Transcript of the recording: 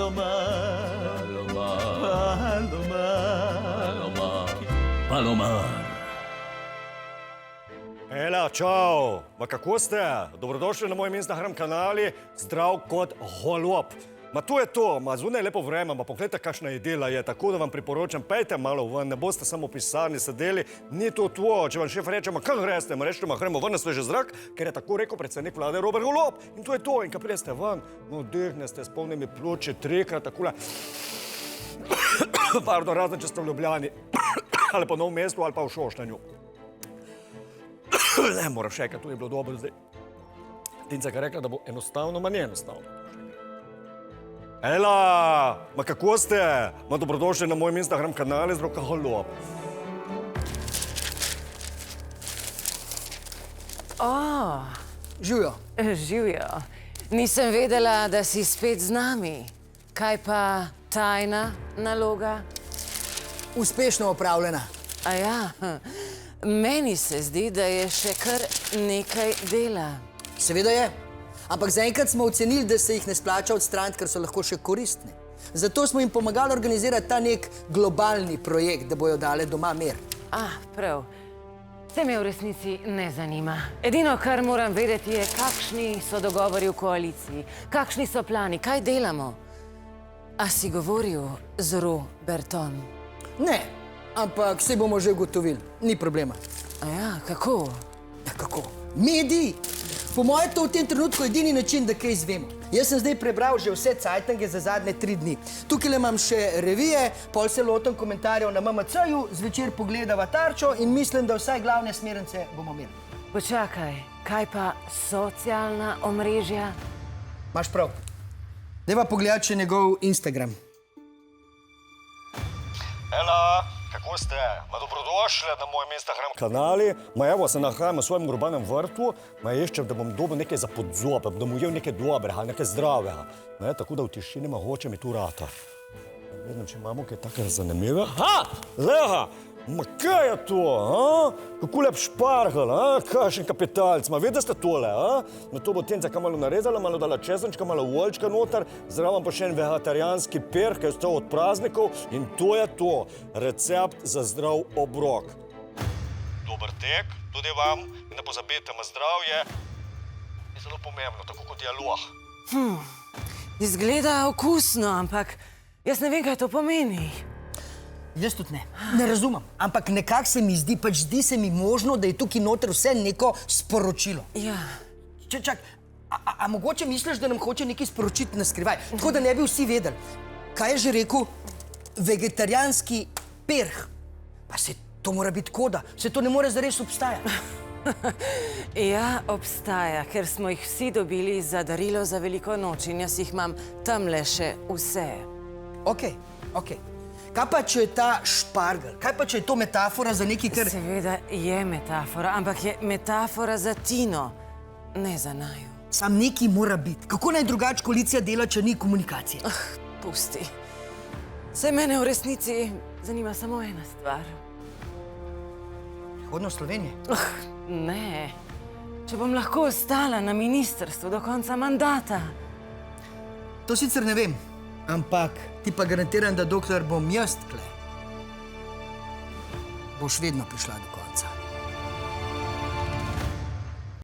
Palomar, Palomar. Ela, čau! Ma kako ste? Dobrodošli na mojem Instagram kanali Zdrav kot golob. Ma to je to, ma zunaj je lepo vreme, ma pogledajte, kakšna idila je, tako da vam priporočam, pejte malo ven, ne boste samo v pisarni sedeli, ni to tvo, če vam šef reče, ma kam greste, ma rečete, ma gremo ven na sveže zrak, ker je tako rekel predsednik vlade Robert Golob. In to je to, in ko pridete ven, no vdihnete s polnimi pljuči, trikrat, takole, pardon, razen če ste v Ljubljani, ali pa v Novem mestu, ali pa v Šoštanju. Ne, moram še enkrat, to je bilo dobro zdaj. Tinca je rekla, da bo enostavno, ma ni enostavno. Ela, ma kako ste? Ma dobrodošli na mojem Instagram kanalu Zdrav kot golob. Živjo. Živjo. Nisem vedela, da si spet z nami. Kaj pa tajna naloga? Uspešno opravljena. A ja, meni se zdi, da je še kar nekaj dela. Seveda je. Ampak zaenkrat smo ocenili, da se jih ne splača odstraniti, ker so lahko še koristne. Zato smo jim pomagali organizirati ta nek globalni projekt, da bojo dale doma mir. Prav. Se me v resnici ne zanima. Edino, kar moram vedeti, je, kakšni so dogovori v koaliciji, kakšni so plani, kaj delamo. A si govoril z Robertom? Ne, ampak se bomo že ugotovili. Ni problema. A ja, kako? Ja, kako? Mediji! Po mojem to v tem trenutku edini način, da kaj izvemo. Jaz sem zdaj prebral že vse cajtange za zadnje 3 dni. Tukaj imam še revije, pol se lotam komentarjev na MMC-ju, zvečer pogledava Tarčo in mislim, da vsaj glavne smernice bomo imeli. Počakaj, kaj pa socialna omrežja? Imaš prav. Dajva pogledati še njegov Instagram. Ela, kako ste? Ma dobrodošli na mojem Instagram kanali. Ma evo, se nahajam v svojem urbanem vrtu, ma iščem, da bom dobil nekaj za podzobe, da bom ujel nekaj dobrega, nekaj zdravega. Ne, tako da v tišini mogoče mi tu rata. Vedem, če imamo kaj takega zanimive. Lega! Ma kaj je to, Kako lep špargel, Kakšen kapitalc, ma vedete ste tole, Na to bo Tinca kaj malo narezala, malo dala česnčka, malo oljčka noter, zraven pa še en vegetarijanski perh, ki je ostal od praznikov in to je to, recept za zdrav obrok. Dober tek, tudi vam, in ne pozabite, ma zdravje je zelo pomembno, tako kot dialog. Izgleda okusno, ampak jaz ne vem, kaj to pomeni. Jaz tudi ne. Ne razumem. Ampak nekako se mi zdi, pač zdi se mi možno, da je tukaj noter vse neko sporočilo. Ja. Čak, a mogoče misliš, da nam hoče nekaj sporočiti na skrivaj? Tako da ne bi vsi vedeli. Kaj je že rekel? Vegetarijanski perh. Pa se to mora biti koda. Se to ne more zares obstajati. Ja, obstaja, ker smo jih vsi dobili za darilo za veliko noč in jaz jih imam tamle še vse. Okej. Kaj pa, če je ta špargel? Kaj pa, če je to metafora za nekaj, kar... Seveda je metafora, ampak je metafora za Tino, ne za naju. Sam nekaj mora biti. Kako naj drugače koalicija dela, če ni komunikacije? Pusti. Saj mene v resnici zanima samo ena stvar. Prihodnost Slovenije? Ne. Če bom lahko ostala na ministrstvu do konca mandata. To sicer ne vem, ampak ti pa garantiram, da dokler bom jaz tle, boš vedno prišla do konca.